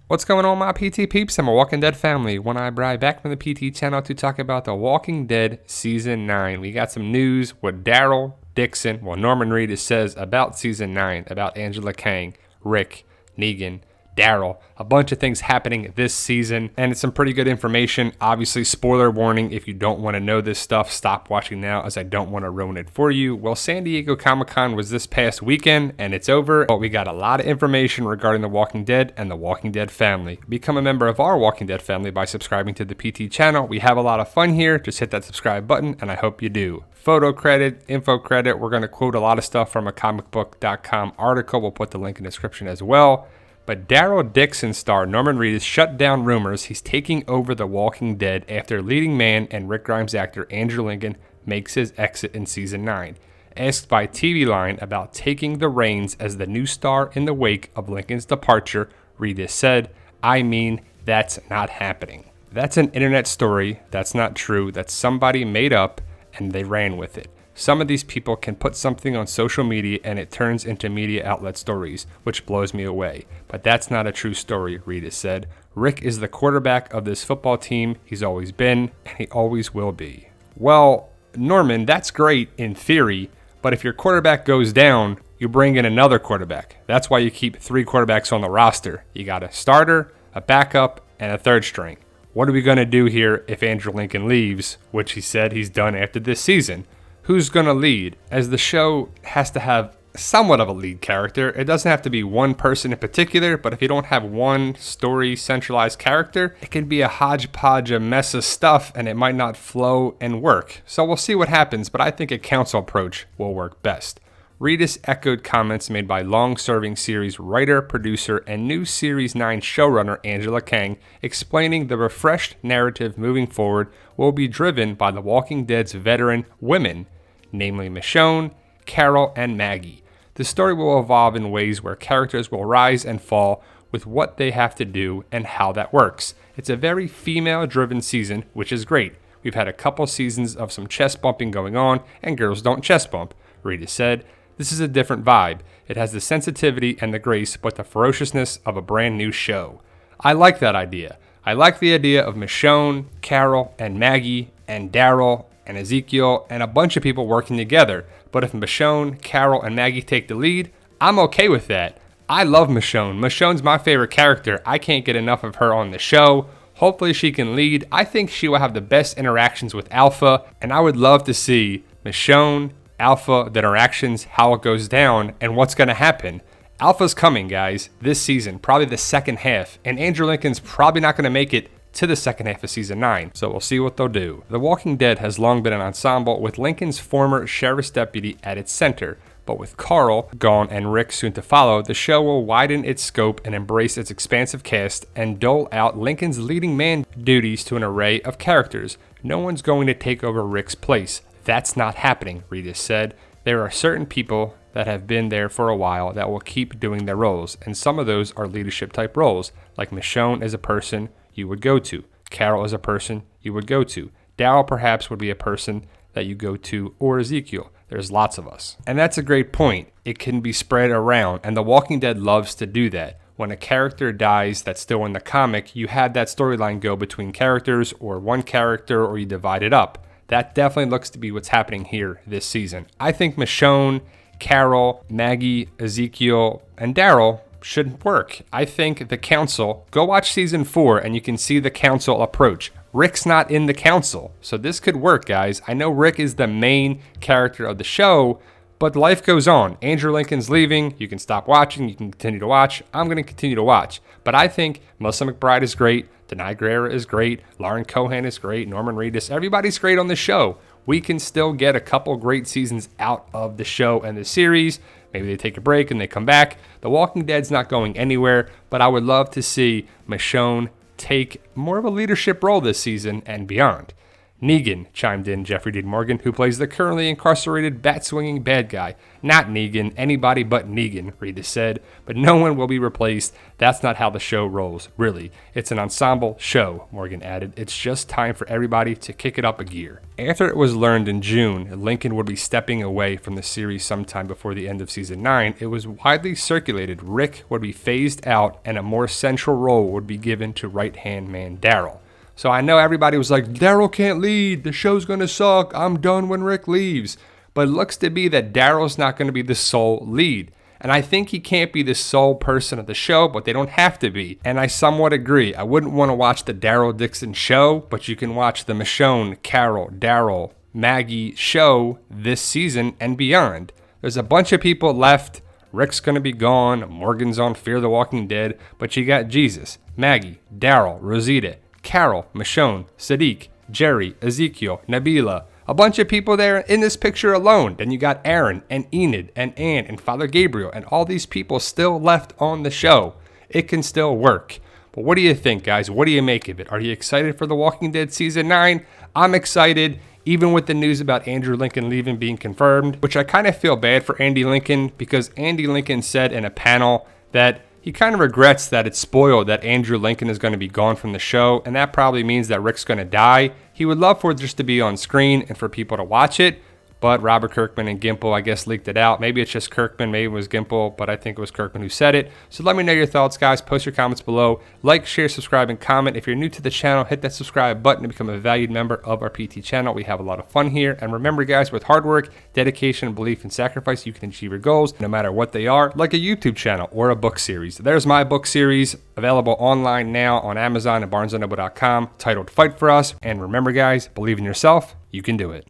What's going on, my PT peeps? I'm a Walking Dead family. One Eye Bri back from the PT channel to talk about The Walking Dead Season 9. We got some news what Daryl Dixon, Norman Reedus says about Season 9, about Angela Kang, Rick, Negan, Daryl, a bunch of things happening this season, and it's some pretty good information. Obviously, spoiler warning, if you don't want to know this stuff, stop watching now as I don't want to ruin it for you. Well, San Diego Comic-Con was this past weekend, and it's over, but we got a lot of information regarding The Walking Dead and The Walking Dead family. Become a member of our Walking Dead family by subscribing to the PT channel. We have a lot of fun here. Just hit that subscribe button, and I hope you do. Photo credit, info credit, we're going to quote a lot of stuff from a comicbook.com article. We'll put the link in the description as well. But Daryl Dixon star Norman Reedus shut down rumors he's taking over The Walking Dead after leading man and Rick Grimes actor Andrew Lincoln makes his exit in Season 9. Asked by TV Line about taking the reins as the new star in the wake of Lincoln's departure, Reedus said, "I mean, that's not happening. That's an internet story. That's not true. That somebody made up and they ran with it. Some of these people can put something on social media and it turns into media outlet stories, which blows me away. But that's not a true story," Reedus said. "Rick is the quarterback of this football team. He's always been, and he always will be." Well, Norman, that's great in theory, but if your quarterback goes down, you bring in another quarterback. That's why you keep 3 quarterbacks on the roster. You got a starter, a backup, and a third string. What are we going to do here if Andrew Lincoln leaves, which he said he's done after this season? Who's going to lead? As the show has to have somewhat of a lead character. It doesn't have to be one person in particular, but if you don't have one story centralized character, it can be a hodgepodge, a mess of stuff, and it might not flow and work. So we'll see what happens, but I think a council approach will work best. Reedus echoed comments made by long-serving series writer, producer, and new Series 9 showrunner Angela Kang, explaining the refreshed narrative moving forward will be driven by The Walking Dead's veteran women, namely Michonne, Carol, and Maggie. The story will evolve in ways where characters will rise and fall with what they have to do and how that works. It's a very female-driven season, which is great. We've had a couple seasons of some chest bumping going on, and girls don't chest bump, Reedus said. This is a different vibe. It has the sensitivity and the grace, but the ferociousness of a brand new show. I like that idea. I like the idea of Michonne, Carol, and Maggie, and Daryl, and Ezekiel, and a bunch of people working together. But if Michonne, Carol, and Maggie take the lead, I'm okay with that. I love Michonne. Michonne's my favorite character. I can't get enough of her on the show. Hopefully she can lead. I think she will have the best interactions with Alpha, and I would love to see Michonne, Alpha, the interactions, how it goes down, and what's going to happen. Alpha's coming, guys, this season, probably the second half, and Andrew Lincoln's probably not going to make it to the second half of Season 9, so we'll see what they'll do. The Walking Dead has long been an ensemble with Lincoln's former sheriff's deputy at its center, but with Carl gone and Rick soon to follow, the show will widen its scope and embrace its expansive cast and dole out Lincoln's leading man duties to an array of characters. No one's going to take over Rick's place. That's not happening, Reedus said. There are certain people that have been there for a while that will keep doing their roles, and some of those are leadership type roles, like Michonne is a person you would go to, Carol is a person you would go to, Daryl perhaps would be a person that you go to, or Ezekiel. There's lots of us. And that's a great point. It can be spread around, and The Walking Dead loves to do that. When a character dies that's still in the comic, you have that storyline go between characters, or one character, or you divide it up. That definitely looks to be what's happening here this season. I think Michonne, Carol, Maggie, Ezekiel, and Daryl should work. I think the council, go watch Season 4 and you can see the council approach. Rick's not in the council, so this could work, guys. I know Rick is the main character of the show, but life goes on. Andrew Lincoln's leaving. You can stop watching. You can continue to watch. I'm going to continue to watch. But I think Melissa McBride is great. Denai Guerrera is great. Lauren Cohan is great. Norman Reedus. Everybody's great on the show. We can still get a couple great seasons out of the show and the series. Maybe they take a break and they come back. The Walking Dead's not going anywhere, but I would love to see Michonne take more of a leadership role this season and beyond. Negan, chimed in Jeffrey Dean Morgan, who plays the currently incarcerated bat-swinging bad guy. Not Negan, anybody but Negan, Reedus said, but no one will be replaced. That's not how the show rolls, really. It's an ensemble show, Morgan added. It's just time for everybody to kick it up a gear. After it was learned in June Lincoln would be stepping away from the series sometime before the end of season 9, it was widely circulated Rick would be phased out and a more central role would be given to right-hand man Daryl. So I know everybody was like, Daryl can't lead, the show's gonna suck, I'm done when Rick leaves. But it looks to be that Daryl's not gonna be the sole lead. And I think he can't be the sole person of the show, but they don't have to be. And I somewhat agree. I wouldn't want to watch the Daryl Dixon show, but you can watch the Michonne, Carol, Daryl, Maggie show this season and beyond. There's a bunch of people left. Rick's gonna be gone, Morgan's on Fear the Walking Dead, but you got Jesus, Maggie, Daryl, Rosita, Carol, Michonne, Sadiq, Jerry, Ezekiel, Nabila, a bunch of people there in this picture alone. Then you got Aaron and Enid and Ann and Father Gabriel and all these people still left on the show. It can still work. But what do you think, guys? What do you make of it? Are you excited for The Walking Dead Season 9? I'm excited, even with the news about Andrew Lincoln leaving being confirmed, which I kind of feel bad for Andy Lincoln because Andy Lincoln said in a panel that he kind of regrets that it's spoiled that Andrew Lincoln is going to be gone from the show, and that probably means that Rick's going to die. He would love for it just to be on screen and for people to watch it, but Robert Kirkman and Gimple, I guess, leaked it out. Maybe it's just Kirkman, maybe it was Gimple, but I think it was Kirkman who said it. So let me know your thoughts, guys. Post your comments below. Like, share, subscribe, and comment. If you're new to the channel, hit that subscribe button to become a valued member of our PT channel. We have a lot of fun here. And remember, guys, with hard work, dedication, belief, and sacrifice, you can achieve your goals, no matter what they are, like a YouTube channel or a book series. There's my book series, available online now on Amazon and BarnesandNoble.com, titled Fight For Us. And remember, guys, believe in yourself. You can do it.